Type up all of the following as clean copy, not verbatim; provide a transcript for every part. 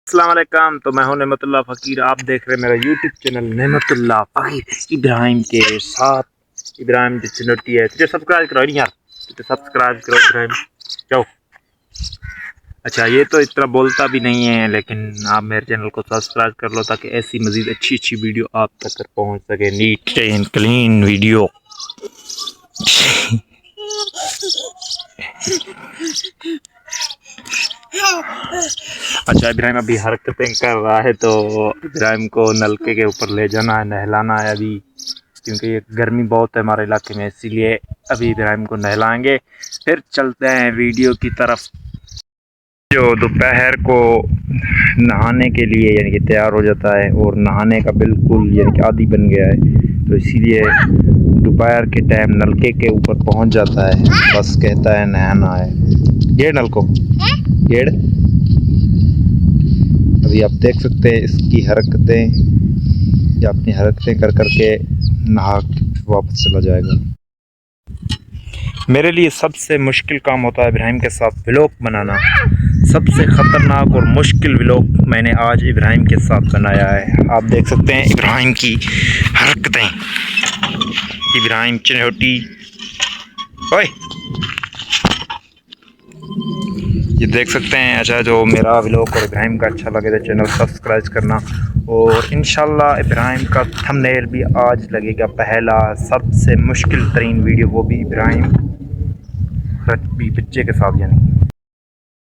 अस्सलाम वालेकुम। तो मैं हूं नेमतुल्लाह फ़कीर। आप देख रहे हैं मेरा यूट्यूब चैनल नेमतुल्लाह फ़कीर। इब्राहिम के साथ इब्राहिम जो चुनौती है तुझे सब्सक्राइब करो नहीं यार, तुझे सब्सक्राइब करो इब्राहिम। जाओ। अच्छा, ये तो इतना बोलता भी नहीं है, लेकिन आप मेरे चैनल को सब्सक्राइब कर लो ताकि ऐसी मज़ीद अच्छी अच्छी वीडियो आप तक पहुंच सके। Neat and clean video. अच्छा, इब्राहिम अभी हरकतें कर रहा है, तो इब्राहिम को नलके के ऊपर ले जाना है, नहलाना है अभी, क्योंकि ये गर्मी बहुत है हमारे इलाके में, इसीलिए अभी इब्राहिम को नहलाएंगे, फिर चलते हैं वीडियो की तरफ। जो दोपहर को नहाने के लिए यानी कि तैयार हो जाता है और नहाने का बिल्कुल यानी कि आदी बन गया है, तो इसीलिए दोपहर के टाइम नलके के ऊपर पहुंच जाता है, बस कहता है नहाना है। गेड़ नल को गेड़। अभी आप देख सकते हैं इसकी हरकतें, या अपनी हरकतें कर करके नहा वापस चला जाएगा। मेरे लिए सबसे मुश्किल काम होता है इब्राहिम के साथ व्लॉग बनाना। सबसे ख़तरनाक और मुश्किल व्लॉग मैंने आज इब्राहिम के साथ बनाया है। आप देख सकते हैं इब्राहिम की हरकतें। इब्राहिम चिन्होटी, ओए ये देख सकते हैं। अच्छा, जो मेरा व्लॉग और इब्राहिम का अच्छा लगे तो चैनल सब्सक्राइब करना, और इंशाल्लाह इब्राहिम का थंबनेल भी आज लगेगा पहला सबसे मुश्किल तरीन वीडियो, वो भी इब्राहिम भी बच्चे के साथ। यानी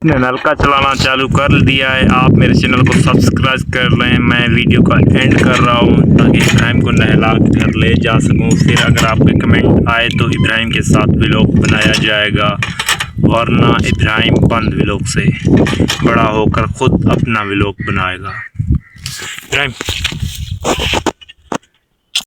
ने नलका चलाना चालू कर दिया है। आप मेरे चैनल को सब्सक्राइब कर लें। मैं वीडियो का एंड कर रहा हूँ ताकि इब्राहिम को नहला कर ले जा सकूँ। फिर अगर आपके कमेंट आए तो इब्राहिम के साथ व्लॉग बनाया जाएगा, वरना इब्राहिम बंद व्लॉग से बड़ा होकर ख़ुद अपना व्लॉग बनाएगा। इब्राहिम